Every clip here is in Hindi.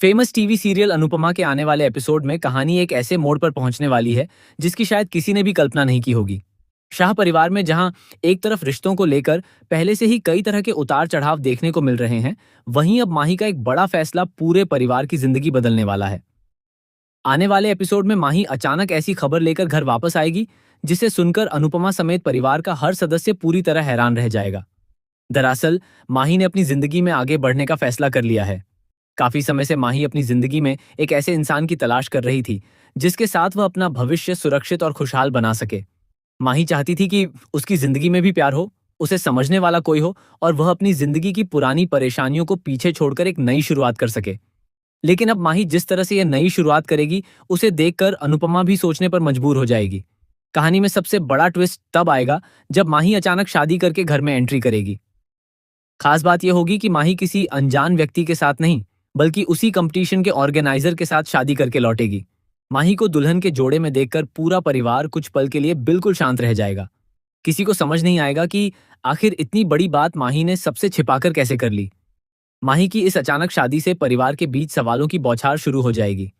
फेमस टीवी सीरियल अनुपमा के आने वाले एपिसोड में कहानी एक ऐसे मोड़ पर पहुंचने वाली है जिसकी शायद किसी ने भी कल्पना नहीं की होगी। शाह परिवार में जहां एक तरफ रिश्तों को लेकर पहले से ही कई तरह के उतार चढ़ाव देखने को मिल रहे हैं, वहीं अब माही का एक बड़ा फैसला पूरे परिवार की जिंदगी बदलने वाला है। आने वाले एपिसोड में माही अचानक ऐसी खबर लेकर घर वापस आएगी जिसे सुनकर अनुपमा समेत परिवार का हर सदस्य पूरी तरह हैरान रह जाएगा। दरअसल माही ने अपनी जिंदगी में आगे बढ़ने का फैसला कर लिया है। काफी समय से माही अपनी जिंदगी में एक ऐसे इंसान की तलाश कर रही थी जिसके साथ वह अपना भविष्य सुरक्षित और खुशहाल बना सके। माही चाहती थी कि उसकी जिंदगी में भी प्यार हो, उसे समझने वाला कोई हो और वह अपनी जिंदगी की पुरानी परेशानियों को पीछे छोड़कर एक नई शुरुआत कर सके। लेकिन अब माही जिस तरह से यह नई शुरुआत करेगी, उसे देखकर अनुपमा भी सोचने पर मजबूर हो जाएगी। कहानी में सबसे बड़ा ट्विस्ट तब आएगा जब माही अचानक शादी करके घर में एंट्री करेगी। खास बात यह होगी कि माही किसी अनजान व्यक्ति के साथ नहीं, बल्कि उसी कंपटीशन के ऑर्गेनाइजर के साथ शादी करके लौटेगी। माही को दुल्हन के जोड़े में देखकर पूरा परिवार कुछ पल के लिए बिल्कुल शांत रह जाएगा। किसी को समझ नहीं आएगा कि आखिर इतनी बड़ी बात माही ने सबसे छिपाकर कैसे कर ली। माही की इस अचानक शादी से परिवार के बीच सवालों की बौछार शुरू हो जाएगी।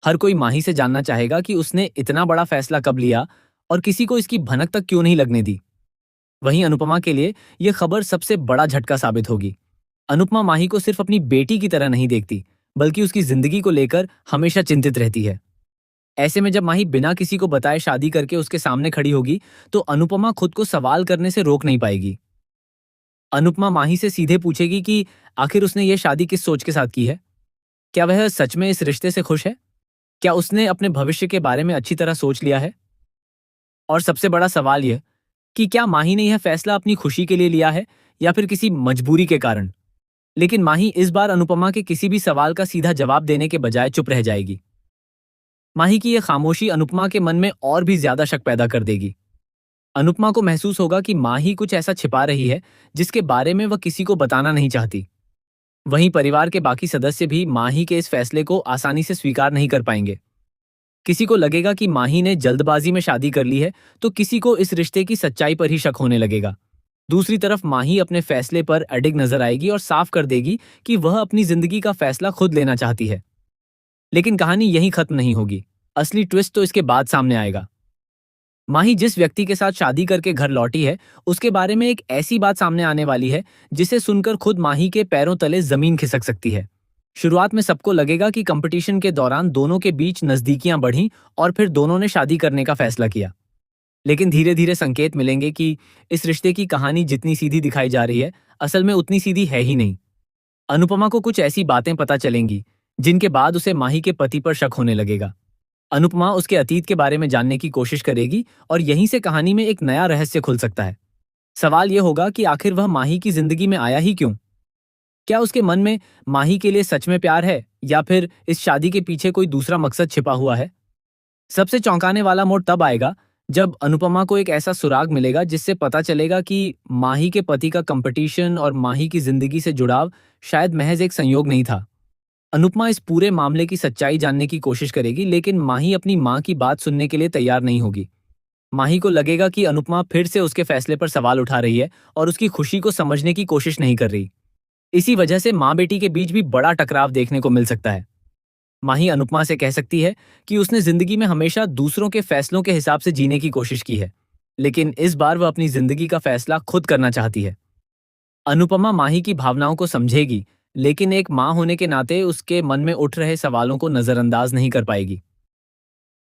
हर कोई माही से जानना चाहेगा कि उसने इतना बड़ा फैसला कब लिया और किसी को इसकी भनक तक क्यों नहीं लगने दी। वहीं अनुपमा के लिए यह खबर सबसे बड़ा झटका साबित होगी। अनुपमा माही को सिर्फ अपनी बेटी की तरह नहीं देखती, बल्कि उसकी जिंदगी को लेकर हमेशा चिंतित रहती है। ऐसे में जब माही बिना किसी को बताए शादी करके उसके सामने खड़ी होगी, तो अनुपमा खुद को सवाल करने से रोक नहीं पाएगी। अनुपमा माही से सीधे पूछेगी कि आखिर उसने ये शादी किस सोच के साथ की है। क्या वह सच में इस रिश्ते से खुश है? क्या उसने अपने भविष्य के बारे में अच्छी तरह सोच लिया है? और सबसे बड़ा सवाल यह कि क्या माही ने यह फैसला अपनी खुशी के लिए लिया है या फिर किसी मजबूरी के कारण। लेकिन माही इस बार अनुपमा के किसी भी सवाल का सीधा जवाब देने के बजाय चुप रह जाएगी। माही की यह खामोशी अनुपमा के मन में और भी ज्यादा शक पैदा कर देगी। अनुपमा को महसूस होगा कि माही कुछ ऐसा छिपा रही है जिसके बारे में वह किसी को बताना नहीं चाहती। वहीं परिवार के बाकी सदस्य भी माही के इस फैसले को आसानी से स्वीकार नहीं कर पाएंगे। किसी को लगेगा कि माही ने जल्दबाजी में शादी कर ली है, तो किसी को इस रिश्ते की सच्चाई पर ही शक होने लगेगा। दूसरी तरफ माही अपने फैसले पर अडिग नजर आएगी और साफ कर देगी कि वह अपनी जिंदगी का फैसला खुद लेना चाहती है। लेकिन कहानी यहीं खत्म नहीं होगी। असली ट्विस्ट तो इसके बाद सामने आएगा। माही जिस व्यक्ति के साथ शादी करके घर लौटी है, उसके बारे में एक ऐसी बात सामने आने वाली है जिसे सुनकर खुद माही के पैरों तले जमीन खिसक सकती है। शुरुआत में सबको लगेगा कि कंपटीशन के दौरान दोनों के बीच नजदीकियां बढ़ीं और फिर दोनों ने शादी करने का फैसला किया। लेकिन धीरे धीरे संकेत मिलेंगे कि इस रिश्ते की कहानी जितनी सीधी दिखाई जा रही है, असल में उतनी सीधी है ही नहीं। अनुपमा को कुछ ऐसी बातें पता चलेंगी जिनके बाद उसे माही के पति पर शक होने लगेगा। अनुपमा उसके अतीत के बारे में जानने की कोशिश करेगी और यहीं से कहानी में एक नया रहस्य खुल सकता है। सवाल यह होगा कि आखिर वह माही की जिंदगी में आया ही क्यों? क्या उसके मन में माही के लिए सच में प्यार है या फिर इस शादी के पीछे कोई दूसरा मकसद छिपा हुआ है? सबसे चौंकाने वाला मोड़ तब आएगा जब अनुपमा को एक ऐसा सुराग मिलेगा जिससे पता चलेगा कि माही के पति का कंपटीशन और माही की जिंदगी से जुड़ाव शायद महज एक संयोग नहीं था। अनुपमा इस पूरे मामले की सच्चाई जानने की कोशिश करेगी, लेकिन माही अपनी मां की बात सुनने के लिए तैयार नहीं होगी। माही को लगेगा कि अनुपमा फिर से उसके फैसले पर सवाल उठा रही है और उसकी खुशी को समझने की कोशिश नहीं कर रही। इसी वजह से माँ बेटी के बीच भी बड़ा टकराव देखने को मिल सकता है। माही अनुपमा से कह सकती है कि उसने जिंदगी में हमेशा दूसरों के फैसलों के हिसाब से जीने की कोशिश की है, लेकिन इस बार वह अपनी जिंदगी का फैसला खुद करना चाहती है। अनुपमा माही की भावनाओं को समझेगी, लेकिन एक माँ होने के नाते उसके मन में उठ रहे सवालों को नजरअंदाज नहीं कर पाएगी।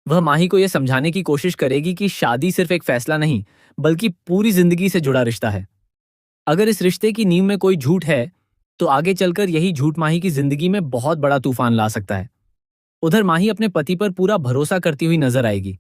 वह माही को यह समझाने की कोशिश करेगी कि शादी सिर्फ एक फैसला नहीं, बल्कि पूरी जिंदगी से जुड़ा रिश्ता है। अगर इस रिश्ते की नींव में कोई झूठ है, तो आगे चलकर यही झूठ माही की जिंदगी में बहुत बड़ा तूफान ला सकता है। उधर माही अपने पति पर पूरा भरोसा करती हुई नजर आएगी।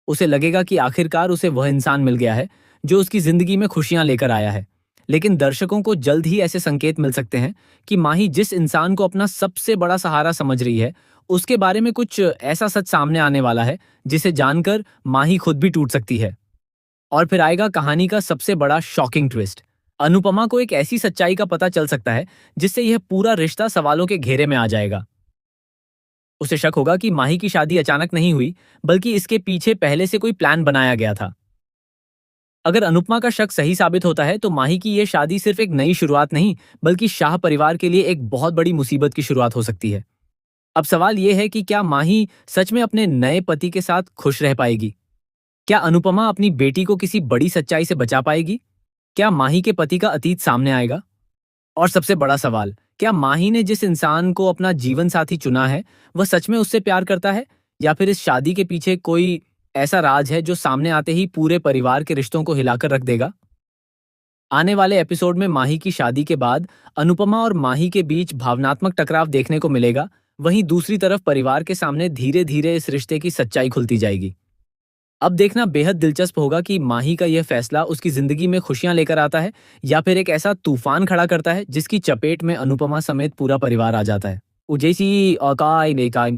उसे लगेगा कि आखिरकार उसे वह इंसान मिल गया है जो उसकी जिंदगी में खुशियां लेकर आया है। लेकिन दर्शकों को जल्द ही ऐसे संकेत मिल सकते हैं कि माही जिस इंसान को अपना सबसे बड़ा सहारा समझ रही है, उसके बारे में कुछ ऐसा सच सामने आने वाला है जिसे जानकर माही खुद भी टूट सकती है। और फिर आएगा कहानी का सबसे बड़ा शॉकिंग ट्विस्ट। अनुपमा को एक ऐसी सच्चाई का पता चल सकता है जिससे यह पूरा रिश्ता सवालों के घेरे में आ जाएगा। उसे शक होगा कि माही की शादी अचानक नहीं हुई, बल्कि इसके पीछे पहले से कोई प्लान बनाया गया था। अगर अनुपमा का शक सही साबित होता है, तो माही की यह शादी सिर्फ एक नई शुरुआत नहीं, बल्कि शाह परिवार के लिए एक बहुत बड़ी मुसीबत की शुरुआत हो सकती है। अब सवाल ये है कि क्या माही सच में अपने नए पति के साथ खुश रह पाएगी? क्या अनुपमा अपनी बेटी को किसी बड़ी सच्चाई से बचा पाएगी? क्या माही के पति का अतीत सामने आएगा? और सबसे बड़ा सवाल, क्या माही ने जिस इंसान को अपना जीवन साथी चुना है, वह सच में उससे प्यार करता है? या फिर इस शादी के पीछे कोई ऐसा राज है जो सामने आते ही पूरे परिवार के रिश्तों को हिलाकर रख देगा? आने वाले एपिसोड में माही की शादी के बाद अनुपमा और माही के बीच भावनात्मक टकराव देखने को मिलेगा। वहीं दूसरी तरफ परिवार के सामने धीरे धीरे इस रिश्ते की सच्चाई खुलती जाएगी। अब देखना बेहद दिलचस्प होगा कि माही का यह फैसला उसकी जिंदगी में खुशियां लेकर आता है या फिर एक ऐसा तूफान खड़ा करता है जिसकी चपेट में अनुपमा समेत पूरा परिवार आ जाता है। उजेसी और काय ने काय